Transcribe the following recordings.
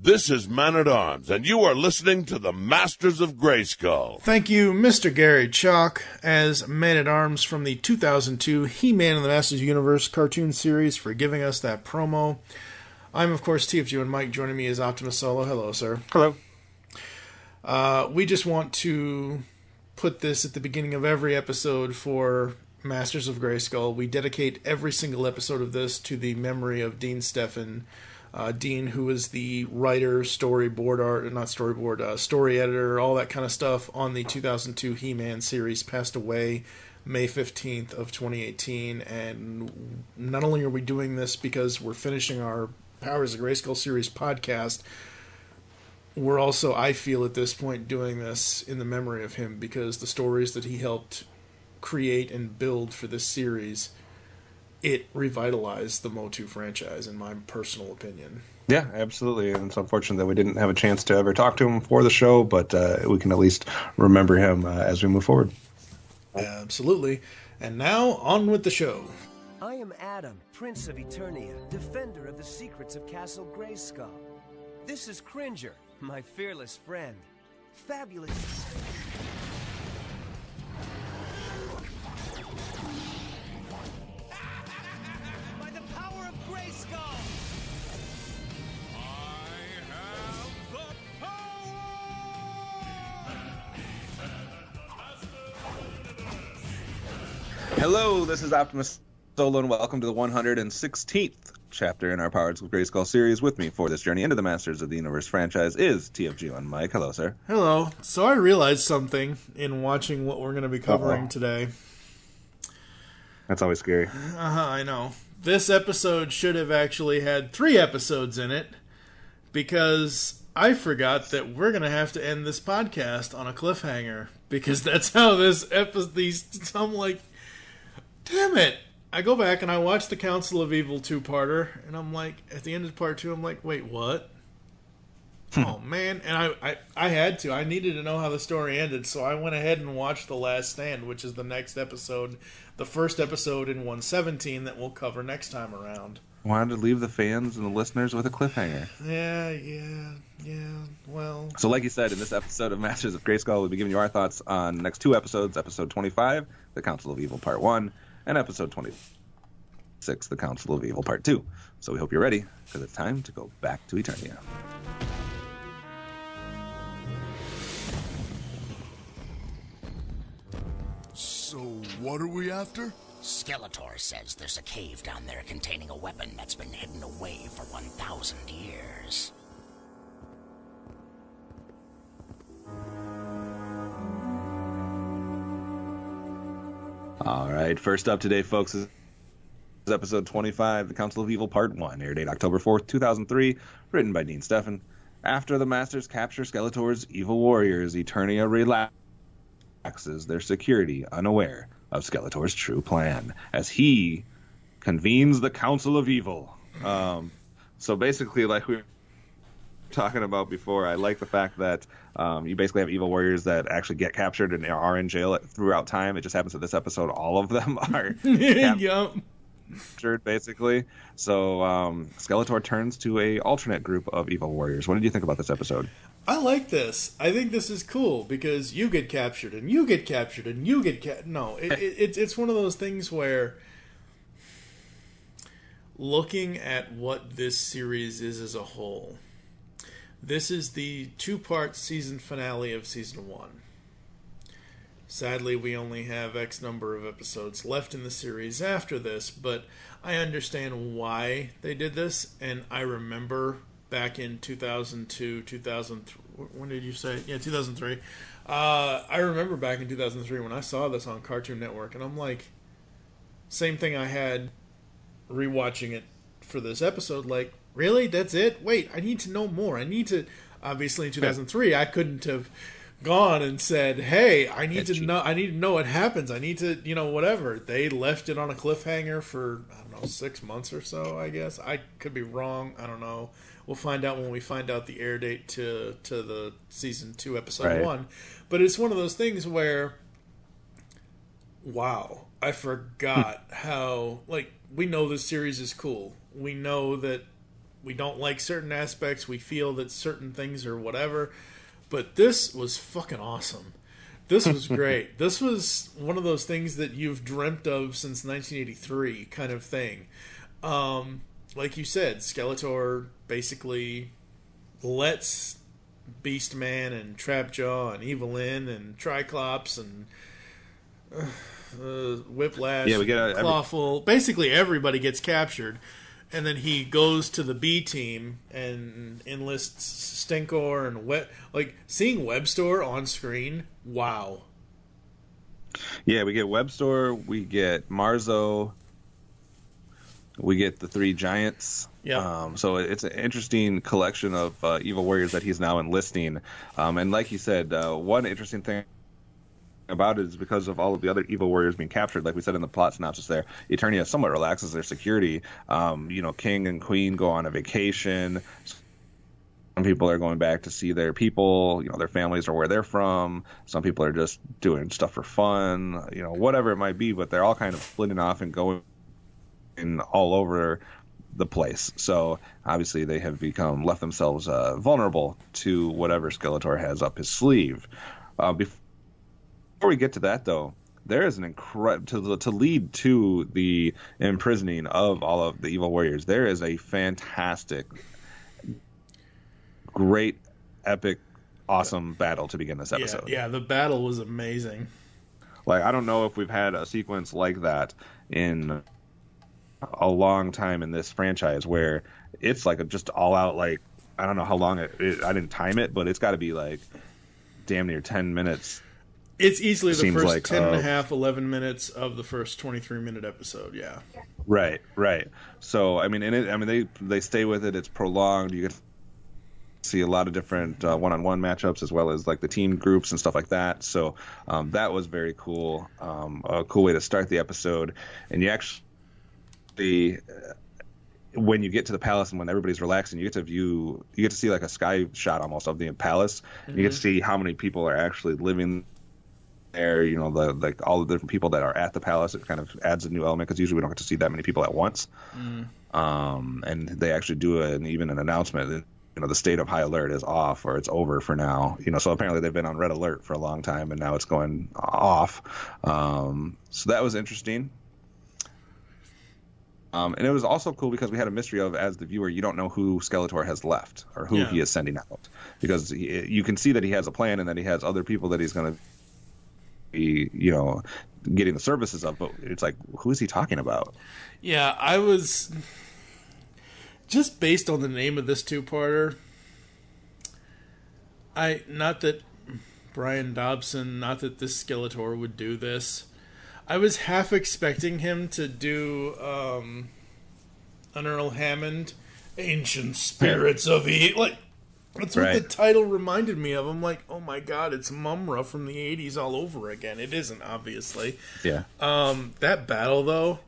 This is Man-at-Arms, and you are listening to the Masters of Grayskull. Thank you, Mr. Gary Chalk, as Man-at-Arms from the 2002 He-Man and the Masters Universe cartoon series, for giving us that promo. I'm, of course, TFG1Mike. Joining me is OptimusSolo. Hello, sir. Hello. We just want to put this at the beginning of every episode for Masters of Grayskull. We dedicate every single episode of this to the memory of Dean Steffen. Dean, who was the writer, story editor, all that kind of stuff on the 2002 He-Man series, passed away May 15th of 2018. And not only are we doing this because we're finishing our Powers of Grayskull series podcast, we're also, I feel at this point, doing this in the memory of him, because the stories that he helped create and build for this series, it revitalized the Motu franchise, in my personal opinion. Yeah, absolutely. And it's unfortunate that we didn't have a chance to ever talk to him for the show, but we can at least remember him as we move forward. Absolutely. And now, on with the show. I am Adam, Prince of Eternia, defender of the secrets of Castle Grayskull. This is Cringer, my fearless friend. Fabulous. By the power of Grayskull! I have the power! Hello, this is OptimusSolo, and welcome to the 116th chapter in our Powers of Grayskull series. With me for this journey into the Masters of the Universe franchise is TFG1Mike. Hello, sir. Hello. So I realized something in watching what we're going to be covering today. That's always scary. I know. This episode should have actually had 3 episodes in it, because I forgot that we're going to have to end this podcast on a cliffhanger, because that's how this episode... I'm like, damn it. I go back and I watch the Council of Evil 2-parter, and I'm like, at the end of part 2, I'm like, wait, what? Oh, man. And I had to. I needed to know how the story ended, so I went ahead and watched The Last Stand, which is the next episode, the first episode in 117 that we'll cover next time around. Wanted to leave the fans and the listeners with a cliffhanger. Yeah, well... So like you said, in this episode of Masters of Grayskull, we'll be giving you our thoughts on the next 2 episodes, episode 25, The Council of Evil Part 1, and episode 26, The Council of Evil Part 2. So we hope you're ready, because it's time to go back to Eternia. So, what are we after? Skeletor says there's a cave down there containing a weapon that's been hidden away for 1,000 years. All right, first up today, folks, is episode 25, The Council of Evil Part 1, air date October 4th, 2003, written by Dean Steffen. After the Masters capture Skeletor's evil warriors, Eternia relaxes their security, unaware of Skeletor's true plan, as he convenes the Council of Evil. So basically, like we were talking about before, I like the fact that you basically have evil warriors that actually get captured and are in jail throughout time. It just happens that this episode, all of them are captured, basically. So Skeletor turns to a alternate group of evil warriors. What did you think about this episode? I like this. I think this is cool, because you get captured, and you get captured, and you get captured. No, it's one of those things where, looking at what this series is as a whole, this is the 2-part season finale of season 1. Sadly, we only have X number of episodes left in the series after this, but I understand why they did this, and I remember back in 2002, 2003, when did you say? Yeah, 2003. I remember back in 2003 when I saw this on Cartoon Network, and I'm like, same thing I had rewatching it for this episode, like, really? That's it? Wait, I need to know more. I need to... Obviously, in 2003, I couldn't have gone and said, hey, I need to know what happens. I need to, whatever. They left it on a cliffhanger for, I don't know, 6 months or so, I guess. I could be wrong. I don't know. We'll find out when we find out the air date to the season 2, episode 1. But it's one of those things where, wow, I forgot how, like, we know this series is cool. We know that we don't like certain aspects. We feel that certain things are whatever. But this was fucking awesome. This was great. This was one of those things that you've dreamt of since 1983 kind of thing. Like you said, Skeletor basically lets Beastman and Trapjaw and Evelyn and Triclops and Whiplash, we get Clawful. Basically everybody gets captured. And then he goes to the B team and enlists Stinkor and seeing Webstore on screen. Wow. Yeah, we get Webstore, we get Marzo, we get the three giants. Yeah. So it's an interesting collection of evil warriors that he's now enlisting. And like you said, one interesting thing about it is because of all of the other evil warriors being captured, like we said in the plot synopsis there, Eternia somewhat relaxes their security. King and Queen go on a vacation. Some people are going back to see their people, their families or where they're from. Some people are just doing stuff for fun, whatever it might be, but they're all kind of splitting off and going all over the place. So obviously they have left themselves vulnerable to whatever Skeletor has up his sleeve. Before we get to that, though, there is an incredible to lead to the imprisoning of all of the evil warriors. There is a fantastic, great, epic, awesome battle to begin this episode. Yeah, the battle was amazing. Like, I don't know if we've had a sequence like that in a long time in this franchise where it's like just all out. Like, I don't know how long I didn't time it, but it's got to be like damn near 10 minutes. It's easily the first like 10 and a half, 11 minutes of the first 23-minute episode, yeah. Right. So, they stay with it. It's prolonged. You get to see a lot of different one-on-one matchups as well as like the team groups and stuff like that. So that was very cool. A cool way to start the episode. And you actually... when you get to the palace and when everybody's relaxing, you get to see like a sky shot almost of the palace. Mm-hmm. You get to see how many people are actually living there, all the different people that are at the palace. It kind of adds a new element because usually we don't get to see that many people at once. And they actually do even an announcement that the state of high alert is off or it's over for now. So apparently they've been on red alert for a long time and now it's going off. So that was interesting. And it was also cool because we had a mystery of, as the viewer, you don't know who Skeletor has left or who he is sending out, because you can see that he has a plan and that he has other people that he's going to be, getting the services of, but it's like, who is he talking about? Yeah, I was just based on the name of this two-parter. Not that Brian Dobson, not that this Skeletor would do this. I was half expecting him to do an Earl Hammond, Ancient Spirits of Evil. Like, that's what the title reminded me of. I'm like, oh my god, it's Mumra from the 80s all over again. It isn't, obviously. Yeah. That battle, though,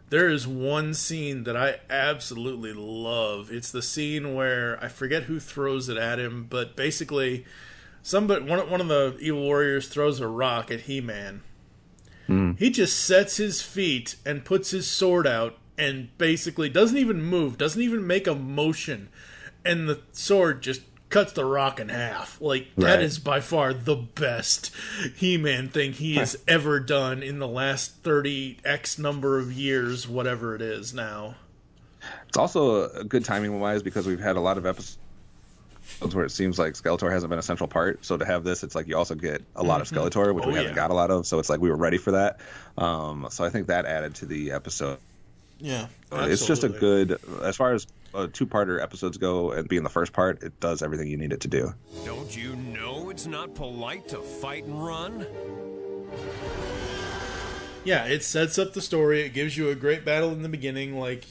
there is one scene that I absolutely love. It's the scene where, I forget who throws it at him, but basically, one of the evil warriors throws a rock at He-Man. He just sets his feet and puts his sword out and basically doesn't even move, doesn't even make a motion, and the sword just cuts the rock in half. Like, that is by far the best He-Man thing he has ever done in the last 30x number of years, whatever it is now. It's also a good timing-wise because we've had a lot of episodes where it seems like Skeletor hasn't been a central part, so to have this, it's like you also get a lot of Skeletor, which we haven't got a lot of, so it's like we were ready for that. So I think that added to the episode. Yeah, absolutely. It's just a good, as far as two-parter episodes go, and being the first part, it does everything you need it to do. Don't you know it's not polite to fight and run? Yeah, it sets up the story. It gives you a great battle in the beginning, like,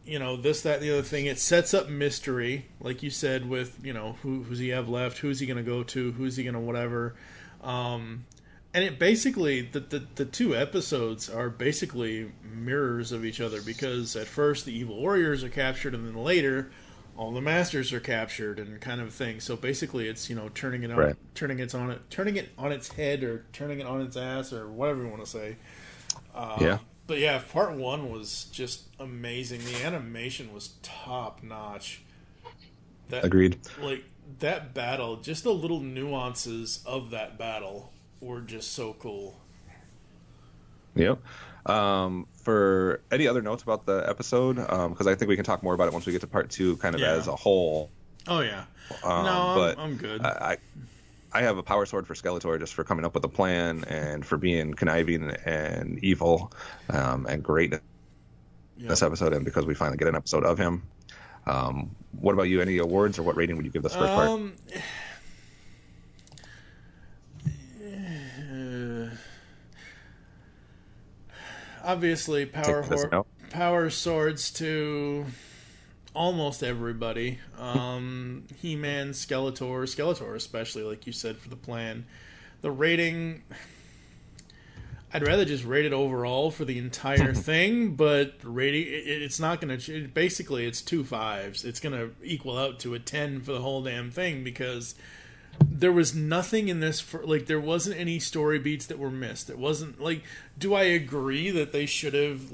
this, that, and the other thing. It sets up mystery, like you said, with, who's he have left, who's he going to go to, who's he going to whatever. And it basically, the two episodes are basically mirrors of each other, because at first the evil warriors are captured, and then later all the masters are captured, and kind of thing. So basically it's, turning it on its head, or turning it on its ass, or whatever you want to say. But yeah, part 1 was just amazing. The animation was top notch. Agreed. Like that battle, just the little nuances of that battle were just so cool. Yep. For any other notes about the episode, because I think we can talk more about it once we get to part 2, kind of as a whole. Oh yeah. I'm good. I have a power sword for Skeletor just for coming up with a plan and for being conniving and evil and great in this episode, and because we finally get an episode of him. What about you? Any awards, or what rating would you give this first part? Obviously, power swords to almost everybody. He-Man, Skeletor especially, like you said, for the plan. The rating, I'd rather just rate it overall for the entire thing, but rating, it's not going to... Basically, it's 2 5s. It's going to equal out to a 10 for the whole damn thing, because there was nothing in this... there wasn't any story beats that were missed. It wasn't, do I agree that they should have,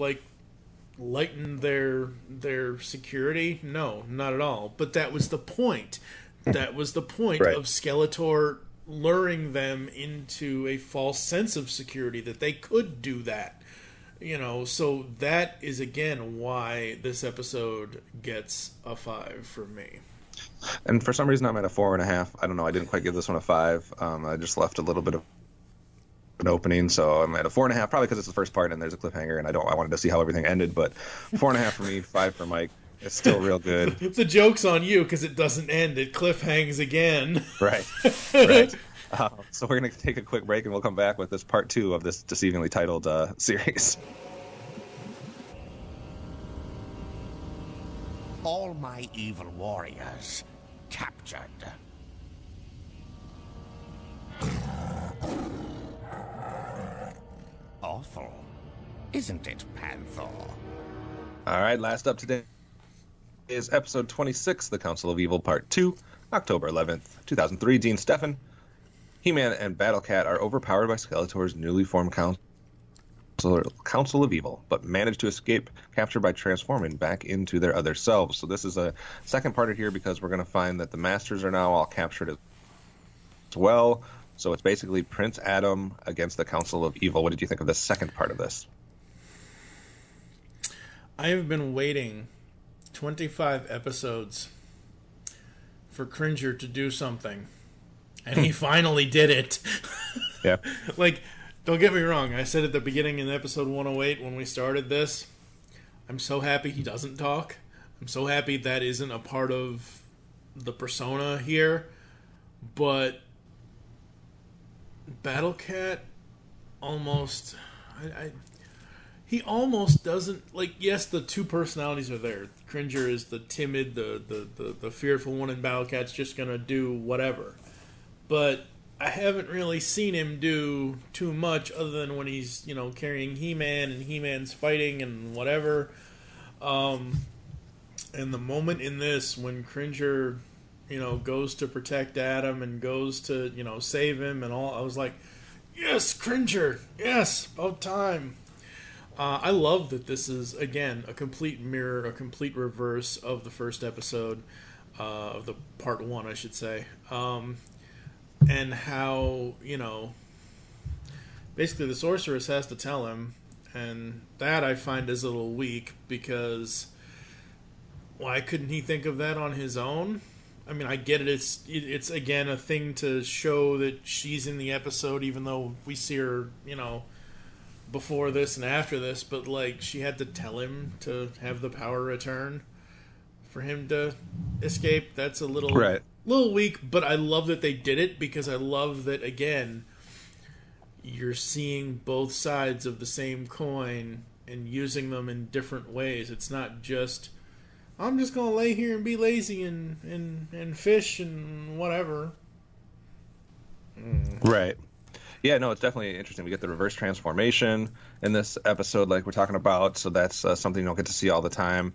lightened their security? No, not at all. But that was the point. That was the point of Skeletor luring them into a false sense of security, that they could do that. So that is, again, why this episode gets a 5 for me. And for some reason, I'm at a 4.5. I don't know. I didn't quite give this one a 5. I just left a little bit of an opening, so I'm at a 4.5, probably because it's the first part and there's a cliffhanger, and I wanted to see how everything ended. But 4.5 for me, 5 for Mike. It's still real good. The joke's on you because it doesn't end. It cliffhangs again. Right. Right. So we're going to take a quick break, and we'll come back with this part 2 of this deceivingly titled series. All my evil warriors captured. Awful, isn't it, Panther? All right, last up today is episode 26, The Council of Evil, Part 2, October 11th, 2003. Dean Stefan, He-Man, and Battle Cat are overpowered by Skeletor's newly formed Council of Evil, but manage to escape capture by transforming back into their other selves. So this is a second part here, because we're going to find that the Masters are now all captured as well. So it's basically Prince Adam against the Council of Evil. What did you think of the second part of this? I have been waiting 25 episodes for Cringer to do something, and he finally did it. Yeah. Don't get me wrong. I said at the beginning in episode 108 when we started this, I'm so happy he doesn't talk. I'm so happy that isn't a part of the persona here. But Battle Cat almost... he almost doesn't... yes, the two personalities are there. Cringer is the timid, the fearful one, and Battle Cat's just going to do whatever. But I haven't really seen him do too much other than when he's, carrying He-Man and He-Man's fighting and whatever. And the moment in this when Cringer, goes to protect Adam and goes to, save him and all, I was like, yes, Cringer, yes, about time. I love that this is, again, a complete mirror, a complete reverse of the first episode, of the part 1, I should say. And how, basically the sorceress has to tell him, and that I find is a little weak, because why couldn't he think of that on his own? I mean, I get it, it's again a thing to show that she's in the episode, even though we see her, before this and after this, but she had to tell him to have the power return for him to escape. That's a little... Right. Little weak, but I love that they did it, because I love that, again, you're seeing both sides of the same coin and using them in different ways. It's not just, I'm just going to lay here and be lazy and fish and whatever. Right. Yeah, no, it's definitely interesting. We get the reverse transformation in this episode, like we're talking about, so that's something you don't get to see all the time.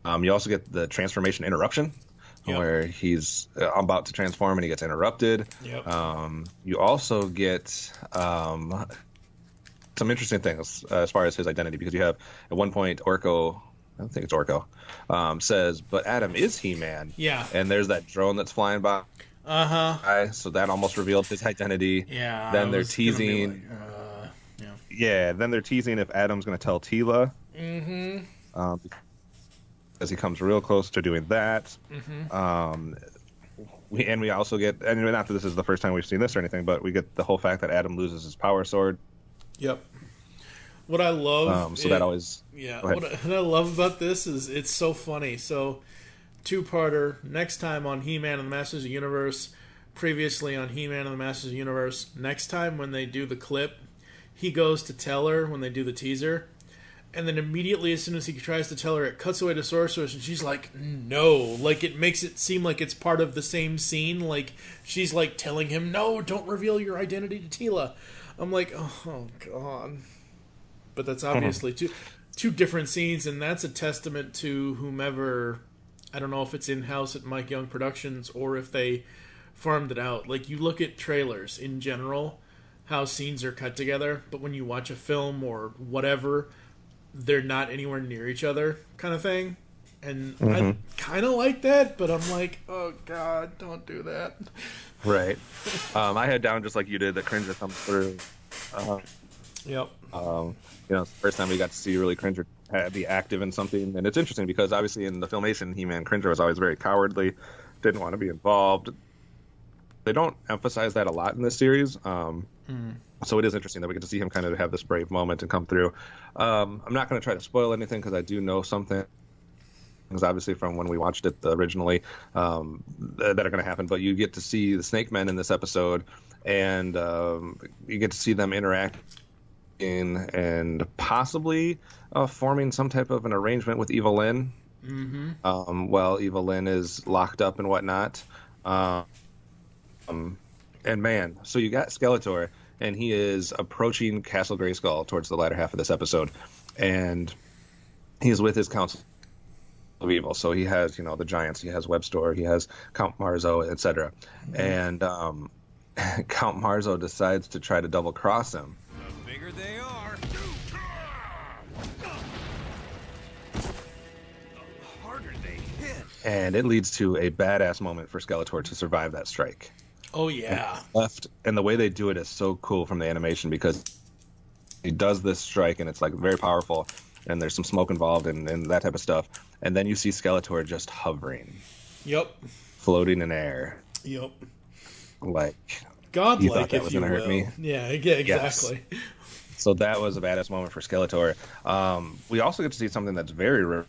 You also get the transformation interruption. Yep. Where he's about to transform and he gets interrupted. Yep. You also get some interesting things as far as his identity, because you have at one point Orko, I don't think it's Orko, says, "But Adam is He-Man." Yeah. And there's that drone that's flying by. So that almost revealed his identity. Yeah. Then they're teasing. Then they're teasing if Adam's going to tell Tila. As he comes real close to doing that. We also get, and not that this is the first time we've seen this or anything, but we get the whole fact that Adam loses his power sword. Yep. What I love, that always, what I love about this is it's so funny. So, two-parter. Next time on He-Man and the Masters of the Universe. Previously on He-Man and the Masters of the Universe. Next time when they do the clip, he goes to tell her when they do the teaser. And then immediately, as soon as he tries to tell her, it cuts away to Sorceress, and she's like, no. Like, it makes it seem like it's part of the same scene. Like, she's, like, telling him, no, don't reveal your identity to Tila. I'm like, oh God. But that's obviously two different scenes, and that's a testament to whomever, I don't know if it's in-house at Mike Young Productions, or if they farmed it out. Like, you look at trailers in general, how scenes are cut together, but when you watch a film or whatever, they're not anywhere near each other, kind of thing. And I kind of like that, but I'm like, oh God, don't do that. Right. I had down, just like you did, that Cringer comes through. Yep. It's the first time we got to see really Cringer be active in something. And it's interesting because obviously in the Filmation, He-Man, Cringer was always very cowardly, didn't want to be involved. They don't emphasize that a lot in this series. So it is interesting that we get to see him kind of have this brave moment and come through. I'm not going to try to spoil anything because I do know something, things obviously from when we watched it originally, that are going to happen. But you get to see the Snake Men in this episode, and you get to see them interacting and possibly forming some type of an arrangement with Eva Lynn. While Eva Lynn is locked up and whatnot. And man, so you got Skeletor, and he is approaching Castle Grayskull towards the latter half of this episode, and he's with his Council of Evil. So he has, the giants, he has Webstor, he has Count Marzo, etc. And Count Marzo decides to try to double cross him. The bigger they are, the harder they hit. And it leads to a badass moment for Skeletor to survive that strike. Oh, yeah. And the way they do it is so cool from the animation, because he does this strike, and it's like very powerful, and there's some smoke involved and that type of stuff. And then you see Skeletor just hovering. Yep. Floating in air. Yep. Like, godlike, you thought that if was you going to hurt me? Yeah, exactly. Yes. So that was a badass moment for Skeletor. We also get to see something that's very rare.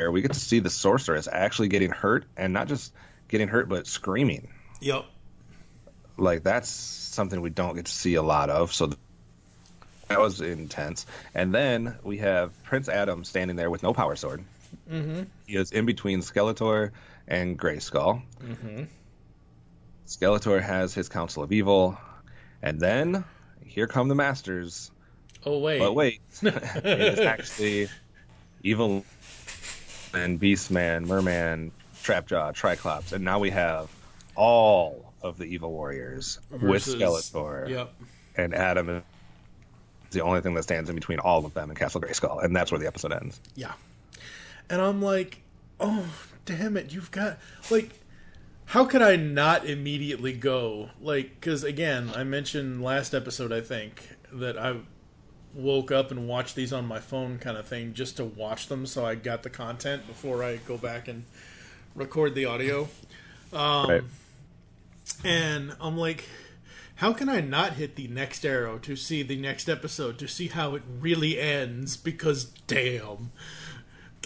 We get to see the Sorceress actually getting hurt, and not just getting hurt, but screaming. Yep. Like, that's something we don't get to see a lot of, so that was intense. And then we have Prince Adam standing there with no power sword. He is in between Skeletor and Grayskull. Skeletor has his Council of Evil, and then here come the Masters. Oh, wait. But wait, it is actually Evil and Beastman, Merman, Trapjaw, Triclops, and now we have all of the Evil Warriors with Skeletor. Yep. And Adam is the only thing that stands in between all of them in Castle Grayskull, and that's where the episode ends. Yeah. And I'm like, oh, damn it, you've got, like, how could I not immediately go? Like, because, again, I mentioned last episode, I think, that I woke up and watched these on my phone kind of thing just to watch them, so I got the content before I go back and record the audio. Right. And I'm like, how can I not hit the next arrow to see the next episode, to see how it really ends? Because, damn,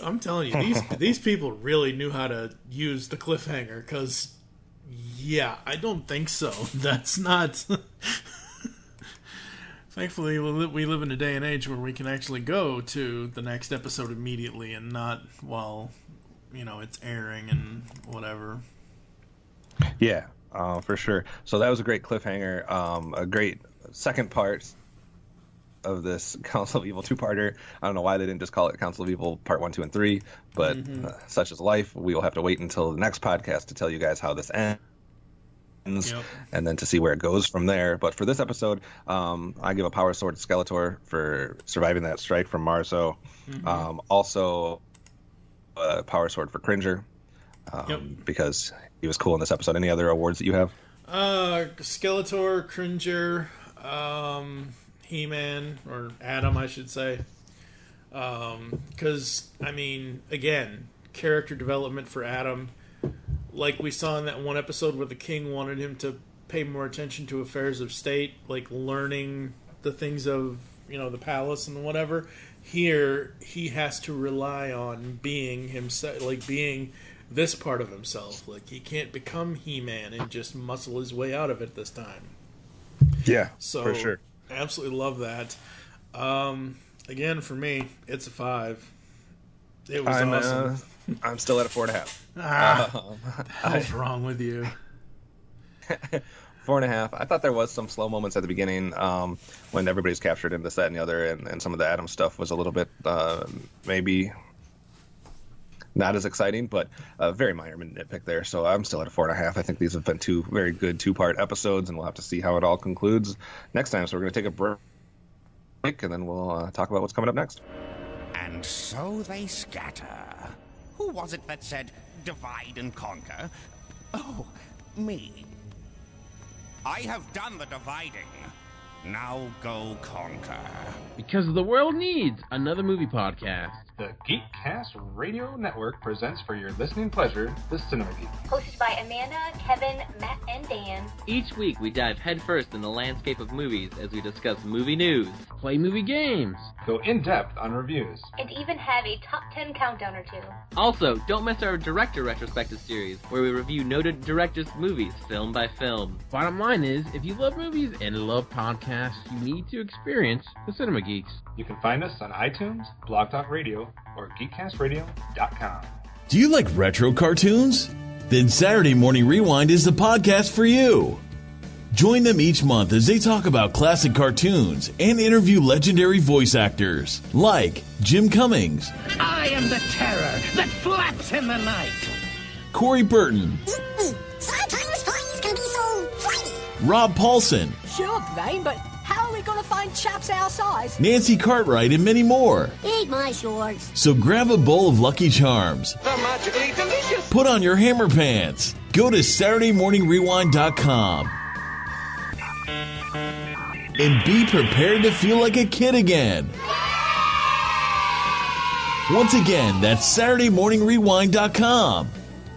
I'm telling you, these people really knew how to use the cliffhanger, because, yeah, I don't think so. That's not... Thankfully, we live in a day and age where we can actually go to the next episode immediately and not while, it's airing and whatever. Yeah. For sure. So that was a great cliffhanger. A great second part of this Council of Evil two-parter. I don't know why they didn't just call it Council of Evil Part 1, 2, and 3, but such is life. We will have to wait until the next podcast to tell you guys how this ends. Yep. and then to see where it goes from there. But for this episode, I give a power sword to Skeletor for surviving that strike from Marso. Also, a power sword for Cringer because he was cool in this episode. Any other awards that you have? Skeletor, Cringer, He-Man, or Adam, I should say. Because, I mean, again, character development for Adam, like we saw in that one episode where the king wanted him to pay more attention to affairs of state, like learning the things of, the palace and whatever. Here, he has to rely on being himself, like being this part of himself. Like, he can't become He-Man and just muscle his way out of it this time. Yeah, So, for sure. Absolutely love that. Again, for me, it's a 5. It was awesome. I'm still at a 4.5. What's wrong with you? 4.5. I thought there was some slow moments at the beginning when everybody's captured in this, that, and the other, and some of the Adam stuff was a little bit maybe not as exciting, but a very minor nitpick there. So I'm still at a 4.5. I think these have been 2 very good 2-part episodes, and we'll have to see how it all concludes next time. So we're going to take a break, and then we'll talk about what's coming up next. And so they scatter. Who was it that said, divide and conquer? Oh, me. I have done the dividing. Now go conquer. Because the world needs another movie podcast. The Geekcast Radio Network presents for your listening pleasure the Cinema Geek. Hosted by Amanda, Kevin, Matt, and Dan. Each week we dive headfirst in the landscape of movies as we discuss movie news, play movie games, Go in depth on reviews, And even have a top 10 countdown or 2. Also, don't miss our director retrospective series, where we review noted directors' movies, film by film. Bottom line is, if you love movies and love podcasts, you need to experience the Cinema Geeks. You can find us on iTunes, Blog Talk Radio, or GeekCastRadio.com. Do you like retro cartoons? Then Saturday Morning Rewind is the podcast for you. Join them each month as they talk about classic cartoons and interview legendary voice actors like Jim Cummings. I am the terror that flaps in the night. Corey Burton. Sometimes toys can be so flighty. Rob Paulson. Sure, Blaine, but how are we going to find chaps our size? Nancy Cartwright and many more. Eat my shorts. So grab a bowl of Lucky Charms. They're magically delicious. Put on your hammer pants. Go to SaturdayMorningRewind.com. And be prepared to feel like a kid again. Once again, that's SaturdayMorningRewind.com.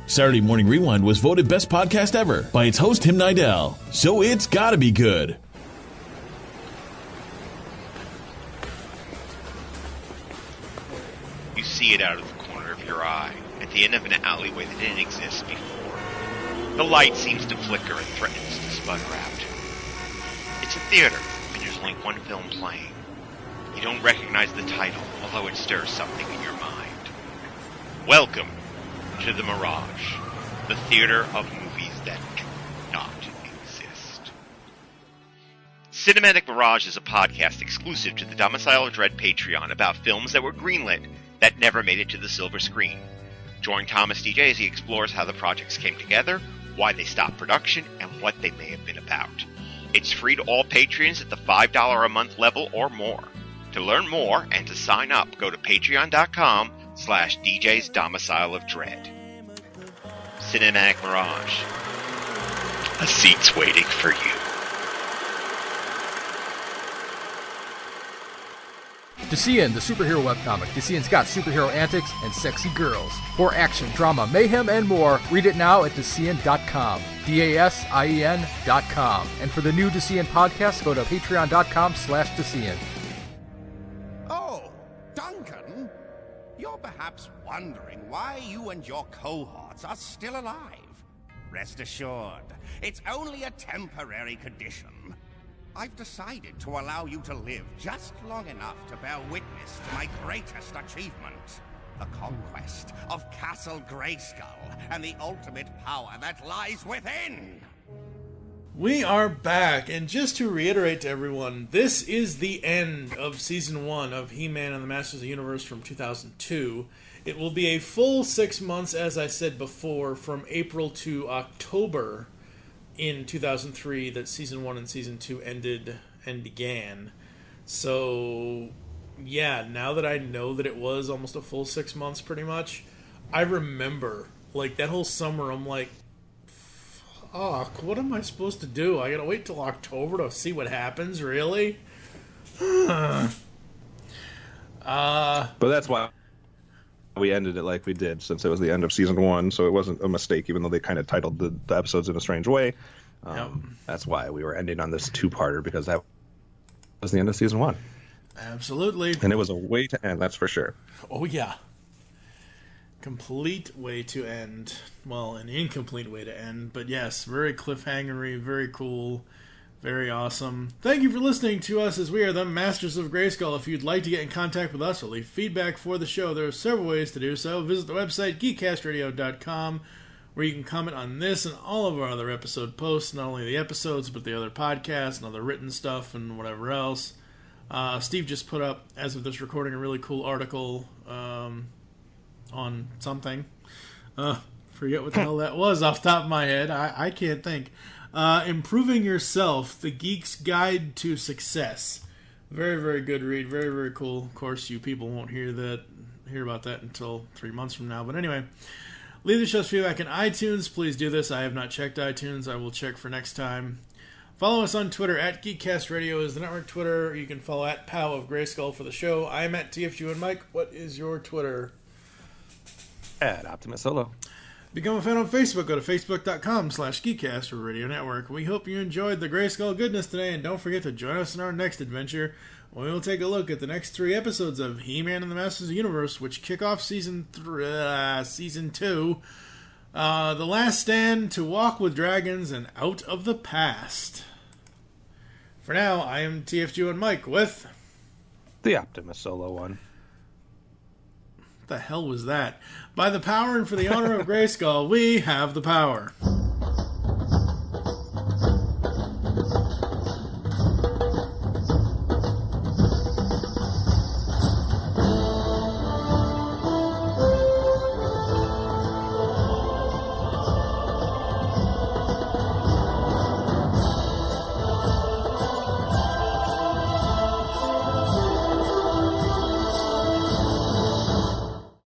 Saturday Morning Rewind was voted Best Podcast Ever by its host, Tim Nidell. So it's gotta be good. You see it out of the corner of your eye, at the end of an alleyway that didn't exist before. The light seems to flicker and threatens to sputter out. It's a theater, and there's only one film playing. You don't recognize the title, although it stirs something in your mind. Welcome to the Mirage, the theater of movies that cannot exist. Cinematic Mirage is a podcast exclusive to the Domicile of Dread Patreon about films that were greenlit that never made it to the silver screen. Join Thomas DJ as he explores how the projects came together, why they stopped production, and what they may have been about. It's free to all patrons at the $5 a month level or more. To learn more and to sign up, go to patreon.com/DJ's Domicile of Dread. Cinematic Mirage. A seat's waiting for you. DCN, the superhero webcomic. DCN's got superhero antics and sexy girls. For action, drama, mayhem, and more, read it now at DCN.com. DASIEN.com. And for the new DCN podcast, go to patreon.com/DCN. Oh, Duncan, you're perhaps wondering why you and your cohorts are still alive. Rest assured, it's only a temporary condition. I've decided to allow you to live just long enough to bear witness to my greatest achievement. The conquest of Castle Grayskull and the ultimate power that lies within. We are back, and just to reiterate to everyone, this is the end of Season 1 of He-Man and the Masters of the Universe from 2002. It will be a full 6 months, as I said before, from April to October in 2003 that Season 1 and Season 2 ended and began. So, yeah, now that I know that it was almost a full 6 months pretty much, I remember, like, that whole summer, I'm like, fuck, what am I supposed to do? I gotta wait till October to see what happens, really? But that's why we ended it like we did, since it was the end of Season 1, so it wasn't a mistake, even though they kind of titled the episodes in a strange way. That's why we were ending on this two-parter, because that was the end of Season 1. Absolutely. And it was a way to end, that's for sure. Oh, yeah. Complete way to end. Well, an incomplete way to end, but yes, very cliffhangery, very cool, very awesome. Thank you for listening to us as we are the Masters of Grayskull. If you'd like to get in contact with us or leave feedback for the show, there are several ways to do so. Visit the website, geekcastradio.com, where you can comment on this and all of our other episode posts, not only the episodes, but the other podcasts and other written stuff and whatever else. Steve just put up, as of this recording, a really cool article on something. Forget what the hell that was off the top of my head. I can't think. Improving Yourself, The Geek's Guide to Success. Very, very good read. Very, very cool. Of course, you people won't hear about that until 3 months from now. But anyway, leave the show's feedback in iTunes. Please do this. I have not checked iTunes. I will check for next time. Follow us on Twitter. At Geekcast Radio is the network Twitter. You can follow at Powers of Grayskull for the show. I'm at TFG1Mike. What is your Twitter? At OptimusSolo. Become a fan on Facebook. Go to facebook.com/Geekcast or Radio Network. We hope you enjoyed the Grayskull goodness today, and don't forget to join us in our next adventure, when we will take a look at the next 3 episodes of He-Man and the Masters of the Universe, which kick off Season 2. The Last Stand, To Walk with Dragons, and Out of the Past. For now, I am TFG1Mike with... the OptimusSolo one. What the hell was that? By the power and for the honor of Grayskull, we have the power.